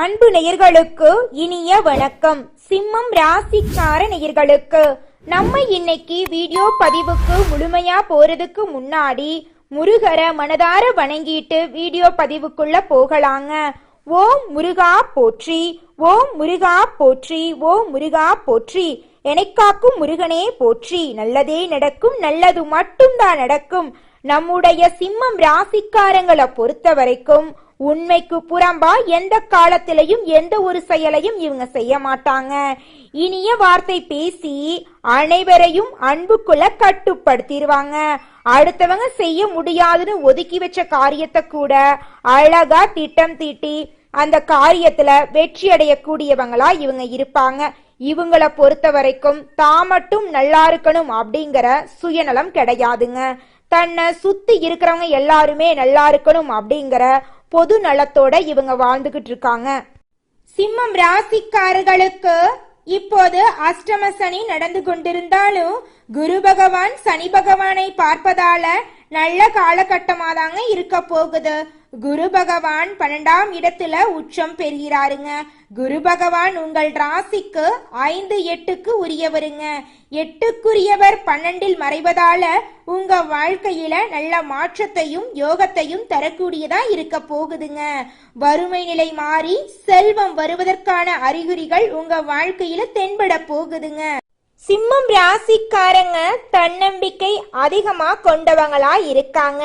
அன்பு நேயர்களுக்கு இனிய வணக்கம். சிம்மம் ராசிக்கார நேயர்களுக்கு நம்ம இன்னைக்கு வீடியோ பதிவுக்கு முழுமையா போறதுக்கு முன்னாடி முருகரை மனதார வணங்கிட்டு வீடியோ பதிவுக்குள்ள போகலாங்க. ஓம் முருகா போற்றி, ஓம் முருகா போற்றி, ஓம் முருகா போற்றி. எனக்காக்கும் முருகனே போற்றி. நல்லதே நடக்கும், நல்லது மட்டும்தான் நடக்கும். நம்முடைய சிம்மம் ராசிக்காரங்களை பொறுத்த வரைக்கும் உண்மைக்கு புறம்பா எந்த காலத்திலையும் எந்த ஒரு செயலையும் இவங்க செய்ய மாட்டாங்க. இனிய வார்த்தை பேசி அனைவரையும் அன்புக்குள்ள கட்டுப்படுத்திடுவாங்க. அடுத்தவங்க செய்ய முடியாதுன்னு ஒதுக்கி வச்ச காரியத்தை கூட அழகா திட்டம் தீட்டி அந்த காரியத்துல வெற்றி அடையக்கூடியவங்களா இவங்க இருப்பாங்க. இவங்களை பொறுத்த வரைக்கும் தான் மட்டும் நல்லா இருக்கணும் அப்படிங்கிற சுயநலம் கிடையாதுங்க. தன்னை சுத்தி இருக்கிறவங்க எல்லாருமே நல்லா இருக்கணும் அப்படிங்கிற பொது நலத்தோட இவங்க வாழ்ந்துகிட்டு இருக்காங்க. சிம்மம் ராசிக்காரர்களுக்கு இப்போது அஷ்டம சனி நடந்து கொண்டிருந்தாலும் குரு பகவான் சனி பகவானை பார்ப்பதால நல்ல காலகட்டமா தாங்க இருக்க போகுது. குரு பகவான் 12ஆம் இடத்துல உச்சம் பெறுகிறாருங்க. குரு பகவான் உங்கள் ராசிக்கு 5, 8க்கு உரியவருங்க. 8க்குரியவர் 12இல் மறைவதால உங்க வாழ்க்கையில நல்ல மாற்றத்தையும் யோகத்தையும் தரக்கூடியதா இருக்க போகுதுங்க. வறுமை நிலை மாறி செல்வம் வருவதற்கான அறிகுறிகள் உங்க வாழ்க்கையில தென்பட போகுதுங்க. சிம்மம் ராசிக்காரங்க தன்னம்பிக்கை அதிகமா கொண்டவங்களா இருக்காங்க.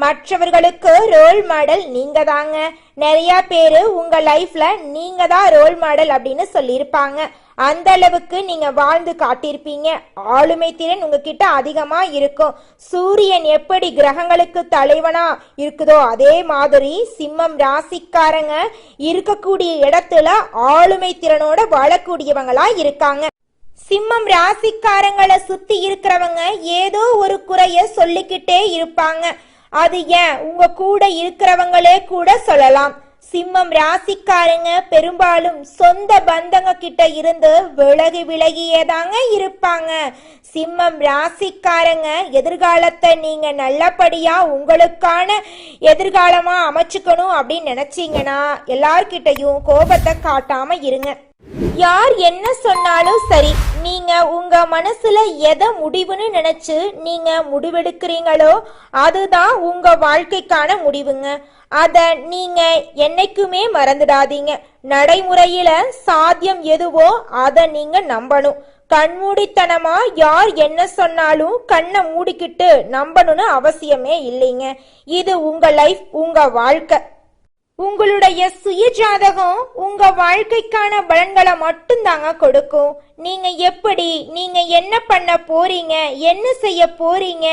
மற்றவர்களுக்கு ரோல் மாடல் நீங்க தாங்க. நிறைய பேரு உங்க லைஃப்ல நீங்க தான் ரோல் மாடல் அப்படின்னு சொல்லியிருப்பாங்க. அந்த அளவுக்கு நீங்க வாழ்ந்து காட்டியிருப்பீங்க. ஆளுமை திறன் உங்ககிட்ட அதிகமா இருக்கும். சூரியன் எப்படி கிரகங்களுக்கு தலைவனா இருக்குதோ அதே மாதிரி சிம்மம் ராசிக்காரங்க இருக்கக்கூடிய இடத்துல ஆளுமை திறனோட வாழக்கூடியவங்களா இருக்காங்க. சிம்மம் ராசிக்காரங்களை சுத்தி இருக்கிறவங்க ஏதோ ஒரு குறைய சொல்லிக்கிட்டே இருப்பாங்க. அது ஏன் உங்க கூட இருக்கிறவங்களே கூட சொல்லலாம். சிம்மம் ராசிக்காரங்க பெரும்பாலும் சொந்த பந்தங்க கிட்ட இருந்து விலகியேதாங்க இருப்பாங்க. சிம்மம் ராசிக்காரங்க எதிர்காலத்தை நீங்க நல்லபடியா உங்களுக்கான எதிர்காலமா அமைச்சுக்கணும் அப்படின்னு நினைச்சீங்கன்னா எல்லார்கிட்டையும் கோபத்தை காட்டாம இருங்க. யார் என்ன சொன்னாலும் சரி, நீங்க உங்க மனசுல எதை முடிவுன்னு நினைச்சு நீங்க முடிவெடுக்கிறீங்களோ அதுதான் உங்க வாழ்க்கைக்கான முடிவுங்க. அத நீங்க என்னைக்குமே மறந்துடாதீங்க. நடைமுறையில சாத்தியம் எதுவோ அதை நீங்க நம்பணும். கண்மூடித்தனமா யார் என்ன சொன்னாலும் கண்ணை மூடிக்கிட்டு நம்பணும்னு அவசியமே இல்லைங்க. இது உங்க லைஃப், உங்க வாழ்க்கை. உங்களுடைய சுய ஜாதகம் உங்க வாழ்க்கைக்கான பலன்களை மட்டும்தாங்க கொடுக்கும். நீங்க எப்படி, நீங்க என்ன பண்ண போறீங்க, என்ன செய்ய போறீங்க,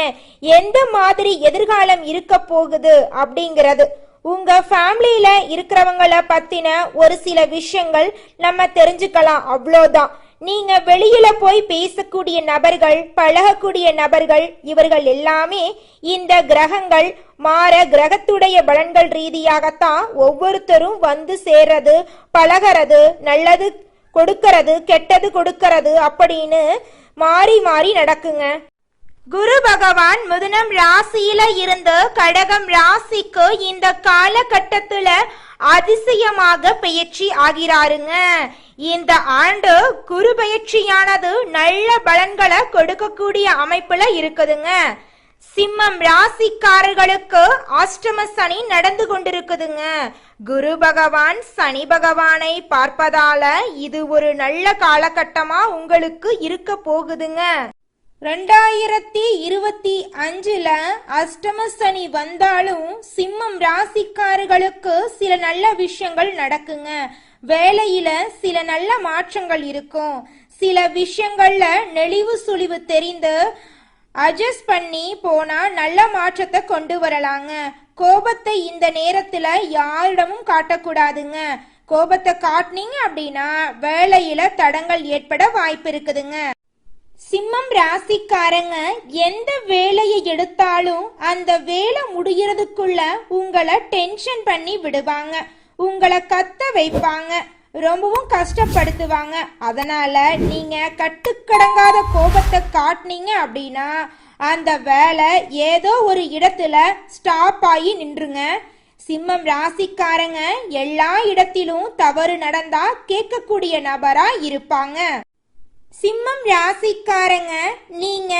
எந்த மாதிரி எதிர்காலம் இருக்க போகுது அப்படிங்கிறது உங்க ஃபேமிலியில இருக்கிறவங்கள பத்தின ஒரு சில விஷயங்கள் நம்ம தெரிஞ்சுக்கலாம், அவ்வளோதான். நீங்க வெளியில போய் பேசக்கூடிய நபர்கள், பழகக்கூடிய நபர்கள், இவர்கள் எல்லாமே இந்த கிரகங்கள் மாற கிரகத்துடைய பலன்கள் ரீதியாகத்தான் ஒவ்வொருத்தரும் வந்து சேர்றது, பழகிறது, நல்லது கொடுக்கறது, கெட்டது கொடுக்கறது அப்படின்னு மாறி மாறி நடக்குங்க. குரு பகவான் மிதுனம் ராசியில இருந்து கடகம் ராசிக்கு இந்த காலகட்டத்துல அதிசயமாக பெயர்ச்சி ஆகிறாருங்க. இந்த ஆண்டு குரு பெயர்ச்சியானது நல்ல பலன்களை கொடுக்கக்கூடிய அமைப்புல இருக்குதுங்க. சிம்மம் ராசிக்காரர்களுக்கு அஷ்டம சனி நடந்து கொண்டிருக்குதுங்க. குரு பகவான் சனி பகவானை பார்ப்பதால இது ஒரு நல்ல காலகட்டமா உங்களுக்கு இருக்க போகுதுங்க. 2025ல அஷ்டம சனி வந்தாலும் சிம்மம் ராசிக்காரர்களுக்கு சில நல்ல விஷயங்கள் நடக்குங்க. வேலையில சில நல்ல மாற்றங்கள் இருக்கும். சில விஷயங்கள்ல நெளிவு சுழிவு தெரிந்து அட்ஜஸ்ட் பண்ணி போனா நல்ல மாற்றத்தை கொண்டு வரலாங்க. கோபத்தை இந்த நேரத்துல யாரிடமும் காட்டக்கூடாதுங்க. கோபத்தை காட்டினீங்க அப்படின்னா வேலையில தடங்கள் ஏற்பட வாய்ப்பு இருக்குதுங்க. சிம்மம் ராசிக்காரங்க எந்த வேலையை எடுத்தாலும் அந்த வேலை முடியறதுக்குள்ள உங்களை டென்ஷன் பண்ணி விடுவாங்க. உங்களை கத்த வைப்பாங்க, ரொம்பவும் கஷ்டப்படுத்துவாங்க. அதனால நீங்க கட்டுக்கடங்காத கோபத்தை காட்டினீங்க அப்படின்னா அந்த வேலை ஏதோ ஒரு இடத்துல ஸ்டாப் ஆகி நின்றுங்க. சிம்மம் ராசிக்காரங்க எல்லா இடத்திலும் தவறு நடந்தா கேட்கக்கூடிய நபரா இருப்பாங்க. சிம்மம் ராசிக்காரங்க நீங்க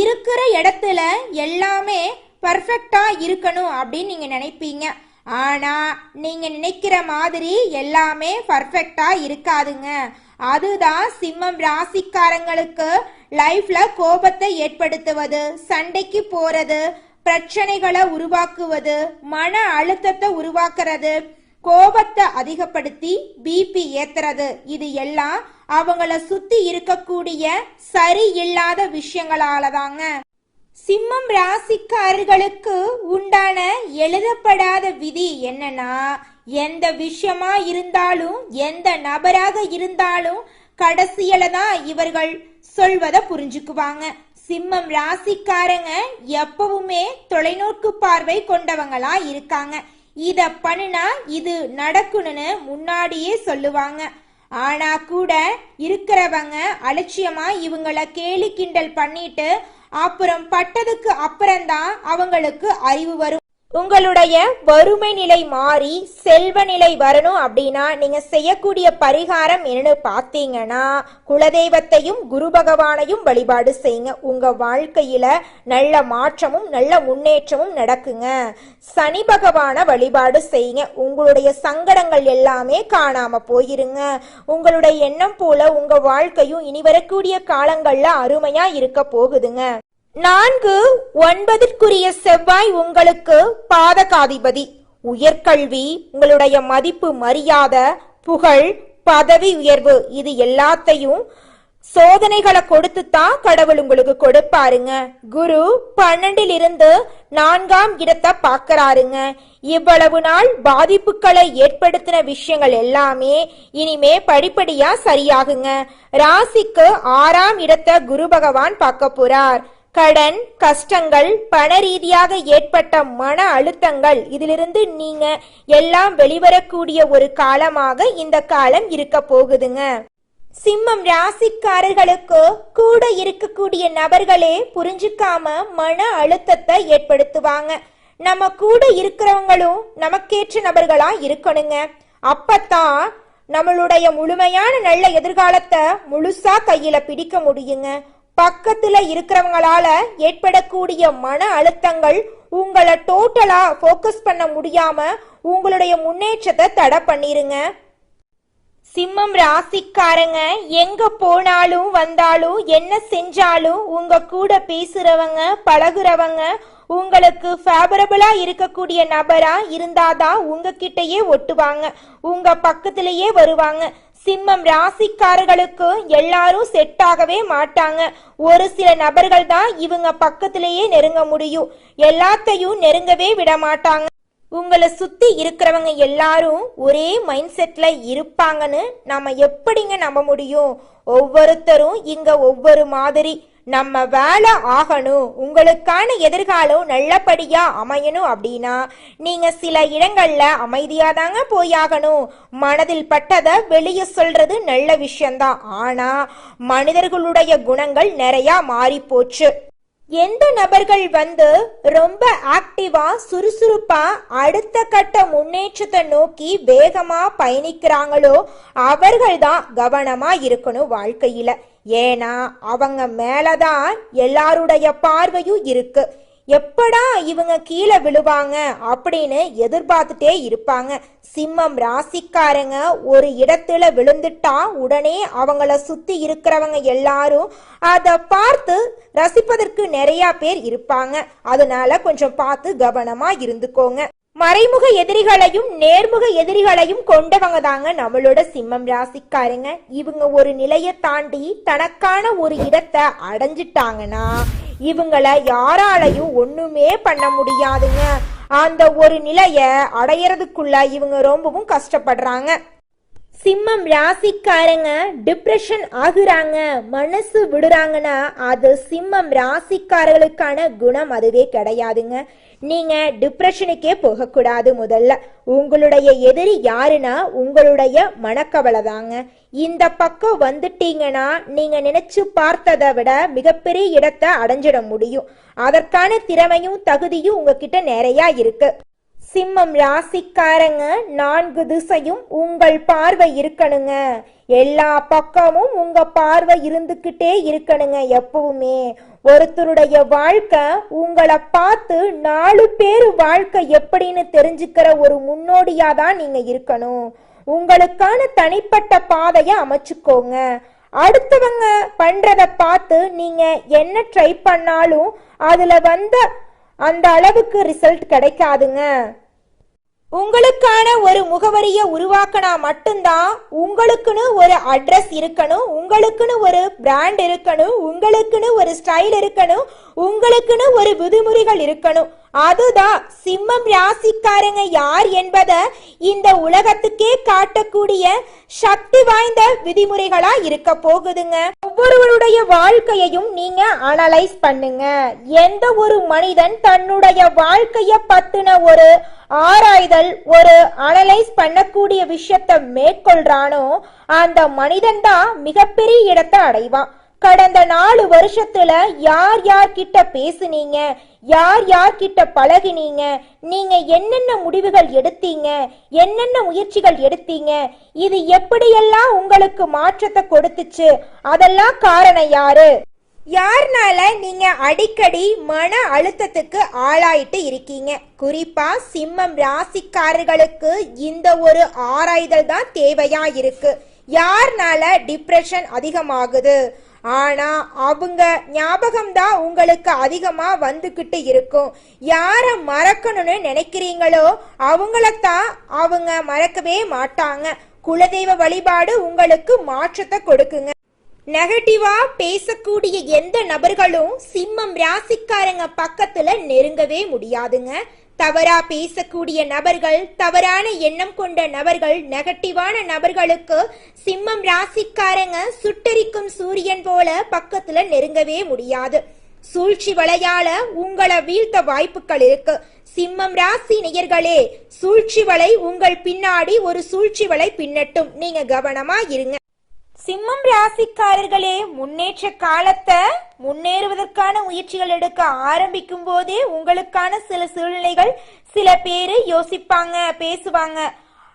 இருக்கிற இடத்துல எல்லாமே பர்ஃபெக்டா இருக்கணும் அப்படின்னு நீங்க நினைப்பீங்க. ஆனா நீங்க நினைக்கிற மாதிரி எல்லாமே பர்ஃபெக்டா இருக்காதுங்க. அதுதான் சிம்மம் ராசிக்காரங்களுக்கு லைஃப்ல கோபத்தை ஏற்படுத்துவது, சண்டைக்கு போறது, பிரச்சனைகளை உருவாக்குவது, மன அழுத்தத்தை உருவாக்குறது, கோபத்தை அதிகப்படுத்தி பிபி ஏத்துறது, இது எல்லாம் அவங்கள சுத்தி இருக்கக்கூடிய சரியில்லாத விஷயங்களாலதாங்க. சிம்மம் ராசிக்காரர்களுக்கு உண்டான எழுதப்படாத விதி என்னன்னா, எந்த விஷயமா இருந்தாலும் எந்த நபராக இருந்தாலும் கடைசியில தான் இவர்கள் சொல்வதை புரிஞ்சுக்குவாங்க. சிம்மம் ராசிக்காரங்க எப்பவுமே தொலைநோக்கு பார்வை கொண்டவங்களா இருக்காங்க. இத பண்ணுனா இது நடக்கும்னு முன்னாடியே சொல்லுவாங்க. ஆனா கூட இருக்கிறவங்க அலட்சியமா இவங்கள கேலி கிண்டல் பண்ணிட்டு அப்புறம் பட்டதுக்கு அப்புறம்தான் அவங்களுக்கு அறிவு வரும். உங்களுடைய வறுமை நிலை மாறி செல்வ நிலை வரணும் அப்படின்னா நீங்க செய்யக்கூடிய பரிகாரம் என்னன்னு பார்த்தீங்கன்னா, குலதெய்வத்தையும் குரு பகவானையும் வழிபாடு செய்யுங்க. உங்க வாழ்க்கையில நல்ல மாற்றமும் நல்ல முன்னேற்றமும் நடக்குங்க. சனி பகவான வழிபாடு செய்யுங்க. உங்களுடைய சங்கடங்கள் எல்லாமே காணாம போயிருங்க. உங்களுடைய எண்ணம் போல உங்க வாழ்க்கையும் இனி வரக்கூடிய காலங்கள்ல அருமையா இருக்க போகுதுங்க. 4-9 செவ்வாய் உங்களுக்கு பாதகாதிபதி. உயர்கல்வி, உங்களுடைய மதிப்பு மரியாதை, புகழ், பதவி உயர்வு, இது எல்லாத்தையும் சோதனைகளை கொடுத்து தான் கடவுள் உங்களுக்கு கொடுப்பாருங்க. குரு 12 இருந்து 4ஆம் இடத்தை பார்க்கறாருங்க. இவ்வளவு நாள் பாதிப்புகளை ஏற்படுத்தின விஷயங்கள் எல்லாமே இனிமே படிப்படியா சரியாகுங்க. ராசிக்கு 6ஆம் இடத்தை குரு பகவான் பார்க்க போறார். கடன், கஷ்டங்கள், பண ரீதியாக ஏற்பட்ட மன அழுத்தங்கள், இதிலிருந்து நீங்க எல்லாம் வெளிவரக்கூடிய ஒரு காலமாக இந்த காலம் இருக்க போகுதுங்க. சிம்மம் ராசிக்காரர்களுக்கு கூட இருக்கக்கூடிய நபர்களே புரிஞ்சுக்காம மன அழுத்தத்தை ஏற்படுத்துவாங்க. நம்ம கூட இருக்கிறவங்களும் நமக்கேற்ற நபர்களா இருக்கணுங்க. அப்பத்தான் நம்மளுடைய முழுமையான நல்ல எதிர்காலத்தை முழுசா கையில பிடிக்க முடியுங்க. பக்கத்துல இருக்கிறவங்களால ஏற்படக்கூடிய மன அழுத்தங்கள் உங்களை டோட்டலா ஃபோக்கஸ் பண்ண முடியாம உங்களுடைய முன்னேற்றத்தை தடை பண்ணிருங்க. சிம்மம் ராசிக்காரங்க எங்க போனாலும் வந்தாலும் என்ன செஞ்சாலும் உங்க கூட பேசுறவங்க பழகுறவங்க உங்களுக்கு ஃபேவரபிளா இருக்கக்கூடிய நபரா இருந்தாதான் உங்ககிட்டயே ஒட்டுவாங்க, உங்க பக்கத்திலேயே வருவாங்க. சிம்மம் ராசிக்காரர்களுக்கு எல்லாரும் செட் ஆகவே மாட்டாங்க. ஒரு சில நபர்கள் தான் இவங்க பக்கத்திலேயே நெருங்க முடியும். எல்லாத்தையும் நெருங்கவே விட மாட்டாங்க. உங்களை சுத்தி இருக்கிறவங்க எல்லாரும் ஒரே மைண்ட் செட்ல இருப்பாங்கன்னு நாம எப்படிங்க நம்ப முடியும்? ஒவ்வொருத்தரும் இங்க ஒவ்வொரு மாதிரி. நம்ம வேலை ஆகணும், உங்களுக்கான எதிர்காலம் நல்லபடியா அமையணும் அப்படின்னா நீங்க சில இடங்கள்ல அமைதியா தாங்க போயாகணும். மனதில் பட்டதை வெளியே சொல்றது நல்ல விஷயம்தான். ஆனா மனிதர்களுடைய குணங்கள் நிறைய மாறி போச்சு. எந்த நபர்கள் ரொம்ப ஆக்டிவா சுறுசுறுப்பா அடுத்த கட்ட முன்னேற்றத்தை நோக்கி வேகமா பயணிக்கிறாங்களோ அவர்கள் தான் கவனமா இருக்கணும் வாழ்க்கையில. ஏன்னா அவங்க மேலதான் எல்லாருடைய பார்வையும் இருக்கு. எப்படா இவங்க கீழே விழுவாங்க அப்படின்னு எதிர்பார்த்துட்டே இருப்பாங்க. சிம்மம் ராசிக்காரங்க ஒரு இடத்துல விழுந்துட்டா உடனே அவங்கள சுத்தி இருக்கிறவங்க எல்லாரும் அதை பார்த்து ரசிப்பதற்கு நிறைய பேர் இருப்பாங்க. அதனால கொஞ்சம் பார்த்து கவனமா இருந்துக்கோங்க. மறைமுக எதிரிகளையும் நேர்முக எதிரிகளையும் கொண்டவங்க தாங்க நம்மளோட சிம்மம் ராசிக்காரங்க. இவங்க ஒரு நிலையை தாண்டி தனக்கான ஒரு இடத்தை அடைஞ்சிட்டாங்கன்னா இவங்கள யாராலையும் ஒண்ணுமே பண்ண முடியாதுங்க. அந்த ஒரு நிலைய அடையறதுக்குள்ள இவங்க ரொம்பவும் கஷ்டப்படுறாங்க. சிம்மம் ராசிக்காரங்க டிப்ரெஷன் ஆகுறாங்க, மனசு விடுறாங்கன்னா அது சிம்மம் ராசிக்காரர்களுக்கான குணம் அதுவே கிடையாதுங்க. நீங்க டிப்ரெஷனுக்கே போகக்கூடாது. முதல்ல உங்களுடைய எதிரி யாருன்னா உங்களுடைய மனக்கவலை தாங்க. இந்த பக்கம் வந்துட்டீங்கன்னா நீங்க நினைச்சு பார்த்ததை விட மிகப்பெரிய இடத்தை அடைஞ்சிட முடியும். அதற்கான திறமையும் தகுதியும் உங்ககிட்ட நிறைய இருக்கு. சிம்மம் ராசிக்காரங்க 4 திசையும் உங்கள் பார்வை இருக்கணுங்க. எல்லா பக்கமும் உங்க பார்வை இருந்துகிட்டே இருக்கணுங்க. எப்பவுமே ஒருத்தருடைய வாழ்க்கை உங்களை பார்த்து 4 பேர் வாழ்க்கை எப்படின்னு தெரிஞ்சுக்கிற ஒரு முன்னோடியா தான் நீங்க இருக்கணும். உங்களுக்கான தனிப்பட்ட பாதையை அமைச்சுக்கோங்க. அடுத்தவங்க பண்றத பார்த்து நீங்க என்ன ட்ரை பண்ணாலும் அதுல அந்த அளவுக்கு ரிசல்ட் கிடைக்காதுங்க. உங்களுக்கான ஒரு முகவரியை உருவாக்கினா மட்டும்தான் உங்களுக்குன்னு ஒரு அட்ரஸ் இருக்கணும், உங்களுக்குன்னு ஒரு பிராண்ட் இருக்கணும், உங்களுக்குன்னு ஒரு ஸ்டைல் இருக்கணும், உங்களுக்குன்னு ஒரு விதிமுறைகள் இருக்கணும். அதுதான் சிம்மம் ராசிக்காரங்க யார் என்பதை இந்த உலகத்துக்கே காட்டக்கூடிய சக்தி வாய்ந்த விதிமுறைகளா இருக்க போகுதுங்க. ஒவ்வொருவருடைய வாழ்க்கையையும் நீங்க அனலைஸ் பண்ணுங்க. எந்த ஒரு மனிதன் தன்னுடைய வாழ்க்கைய பத்தின ஒரு ஆராய்தல், ஒரு அனலைஸ் பண்ணக்கூடிய விஷயத்தை மேற்கொள்றானோ அந்த மனிதன் தான் மிகப்பெரிய இடத்தை அடைவான். கடந்த 4 வருஷத்துல யார் யார்கிட்ட பேசுனீங்க, யார் யார்கிட்ட பழகினீங்க, நீங்க என்னென்ன முடிவுகள் எடுத்தீங்க, என்னென்ன முயற்சிகள் எடுத்தீங்க, இது எப்படியெல்லாம் உங்களுக்கு மாற்றத்தை கொடுத்துச்சு, அதெல்லாம் காரணம் யாரு, யாருனால நீங்க அடிக்கடி மன அழுத்தத்துக்கு ஆளாயிட்டு இருக்கீங்க. குறிப்பா சிம்மம் ராசிக்காரர்களுக்கு இந்த ஒரு ஆராய்தல் தான் தேவையா இருக்கு. யாருனால டிப்ரெஷன் அதிகமாகுது, ஆனா அவங்க ஞாபகம் தான் உங்களுக்கு அதிகமா வந்துகிட்டு இருக்கும். யார மறக்கணும்னு நினைக்கிறீங்களோ அவங்களத்தான் அவங்க மறக்கவே மாட்டாங்க. குலதெய்வ வழிபாடு உங்களுக்கு மாற்றத்தை கொடுக்குங்க. நெகட்டிவா பேசக்கூடிய எந்த நபர்களும் சிம்மம் ராசிக்காரங்க பக்கத்துல நெருங்கவே முடியாதுங்க. தவறா பேசக்கூடிய நபர்கள், தவறான எண்ணம் கொண்ட நபர்கள், நெகட்டிவான நபர்களுக்கு சிம்மம் ராசிக்காரங்க சுட்டரிக்கும் சூரியன் போல பக்கத்துல நெருங்கவே முடியாது. சூழ்ச்சி வலையால உங்களை வீழ்த்த வாய்ப்புகள் இருக்கு. சிம்மம் ராசி நேயர்களே, சூழ்ச்சி வலை உங்கள் பின்னாடி ஒரு சூழ்ச்சி வலை பின்னட்டும், நீங்க கவனமா இருங்க. சிம்மம் ராசிக்காரர்களே, முன்னேற்ற காலத்தை முன்னேறுவதற்கான முயற்சிகள் எடுக்க ஆரம்பிக்கும் போதே உங்களுக்கான சில சூழ்நிலைகள் சில பேரு யோசிப்பாங்க, பேசுவாங்க.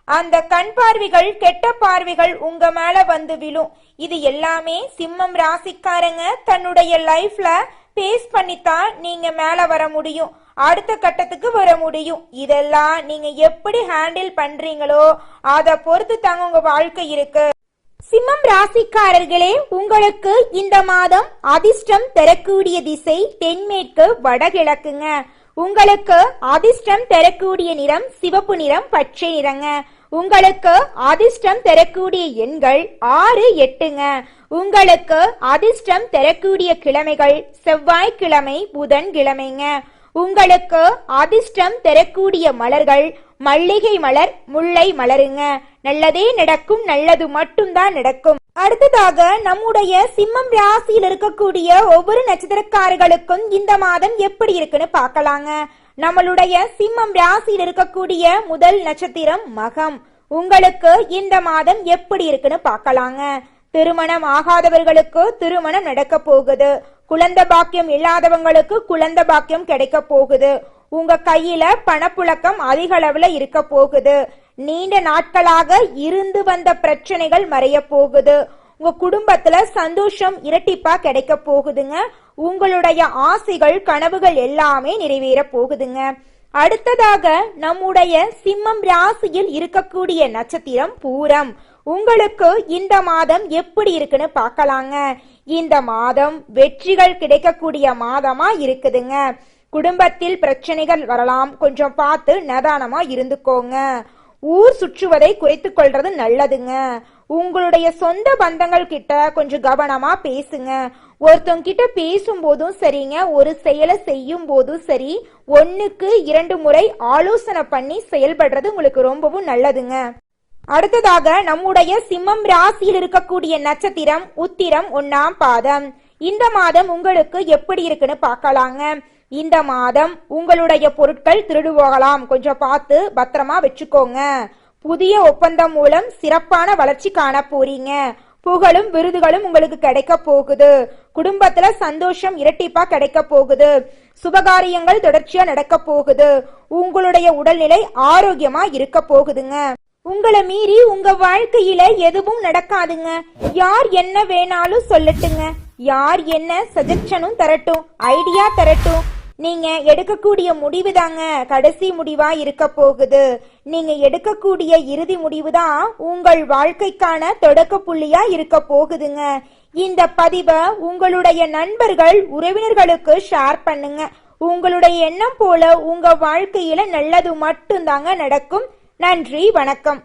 அந்த கண் பார்வைகள், கெட்ட பார்வைகள் உங்க மேல வந்து விழும். இது எல்லாமே சிம்மம் ராசிக்காரங்க தன்னுடைய லைஃப்ல பேஸ் பண்ணித்தான் நீங்க மேல வர முடியும், அடுத்த கட்டத்துக்கு வர முடியும். இதெல்லாம் நீங்க எப்படி ஹேண்டில் பண்றீங்களோ அதை பொறுத்து தாங்க உங்க வாழ்க்கை இருக்கு. சிம்மம் ராசிக்காரர்களே, உங்களுக்கு இந்த மாதம் அதிர்ஷ்டம் தரக்கூடிய திசை தென்மேற்கு வடகிழக்குங்க. உங்களுக்கு அதிர்ஷ்டம் தரக்கூடிய நிறம் சிவப்பு நிறம், பச்சை நிறங்க. உங்களுக்கு அதிர்ஷ்டம் தரக்கூடிய எண்கள் 6, 8ங்க. உங்களுக்கு அதிர்ஷ்டம் தரக்கூடிய கிழமைகள் செவ்வாய்க்கிழமை, புதன்கிழமைங்க. உங்களுக்கு அதிர்ஷ்டம் தரக்கூடிய மலர்கள் மல்லிகை மலர், முல்லை மலருங்க. நல்லதே நடக்கும், நல்லது மட்டும்தான் நடக்கும். அடுத்ததாக நம்முடைய சிம்மம் ராசியில் இருக்கக்கூடிய ஒவ்வொரு நட்சத்திரக்காரர்களுக்கும் இந்த மாதம் எப்படி இருக்குன்னு பார்க்கலாங்க. நம்மளுடைய சிம்மம் ராசியில் இருக்கக்கூடிய முதல் நட்சத்திரம் மகம். உங்களுக்கு இந்த மாதம் எப்படி இருக்குன்னு பார்க்கலாங்க. திருமணம் ஆகாதவர்களுக்கு திருமணம் நடக்க போகுது. குழந்தை பாக்கியம் இல்லாதவங்களுக்கு குழந்தை பாக்கியம் கிடைக்க போகுது. உங்க கையில பணப்புழக்கம் அதிக அளவுல இருக்க போகுது. நீண்ட நாட்களாக இருந்து வந்த பிரச்சனைகள் மறைய போகுது. உங்க குடும்பத்துல சந்தோஷம் இரட்டிப்பா கிடைக்க போகுதுங்க. உங்களுடைய ஆசைகள், கனவுகள் எல்லாமே நிறைவேற போகுதுங்க. அடுத்ததாக நம்முடைய சிம்மம் ராசியில் இருக்கக்கூடிய நட்சத்திரம் பூரம். உங்களுக்கு இந்த மாதம் எப்படி இருக்குன்னு பார்க்கலாங்க. இந்த மாதம் வெற்றிகள் கிடைக்கக்கூடிய மாதமா இருக்குதுங்க. குடும்பத்தில் பிரச்சனைகள் வரலாம், கொஞ்சம் பார்த்து நிதானமா இருந்துக்கோங்க. ஊர் சுற்றுவதை குறைத்துக் கொள்றது நல்லதுங்க. உங்களுடைய சொந்த பந்தங்கள் கிட்ட கொஞ்சம் கவனமா பேசுங்க. ஒருத்தவங்க கிட்ட பேசும்போதும் சரிங்க, ஒரு செயலை செய்யும் போதும் சரி, 1க்கு 2 முறை ஆலோசனை பண்ணி செயல்படுறது உங்களுக்கு ரொம்பவும் நல்லதுங்க. அடுத்ததாக நம்முடைய சிம்மம் ராசியில் இருக்கக்கூடிய நட்சத்திரம் உத்திரம், 1ஆம் பாதம். இந்த மாதம் உங்களுக்கு எப்படி இருக்குன்னு பார்க்கலாங்க. இந்த மாதம் உங்களுடைய பொருட்கள் திருடு போகலாம், கொஞ்சம் பார்த்து பத்திரமா வச்சுக்கோங்க. புதிய ஒப்பந்தம் மூலம் சிறப்பான வளர்ச்சி காண போறீங்க. புகழும் விருதுகளும் உங்களுக்கு கிடைக்க போகுது. குடும்பத்துல சந்தோஷம் இரட்டிப்பா கிடைக்க போகுது. சுபகாரியங்கள் தொடர்ச்சியா நடக்க போகுது. உங்களுடைய உடல்நிலை ஆரோக்கியமா இருக்க போகுதுங்க. உங்களை மீறி உங்க வாழ்க்கையில எதுவும் நடக்காதுங்க. யார் என்ன வேணாலும் சொல்லட்டுங்க, யார் என்ன சஜஷனும் தரட்டும், ஐடியா தரட்டும், நீங்க எடுக்கக்கூடிய முடிவு தாங்க கடைசி முடிவா இருக்க போகுது. நீங்க எடுக்கக்கூடிய இறுதி முடிவு தான் உங்கள் வாழ்க்கைக்கான தொடக்க புள்ளியா இருக்க போகுதுங்க. இந்த பதிவை உங்களுடைய நண்பர்கள் உறவினர்களுக்கு ஷேர் பண்ணுங்க. உங்களுடைய எண்ணம் போல உங்க வாழ்க்கையில நல்லது மட்டும்தாங்க நடக்கும். நன்றி, வணக்கம்.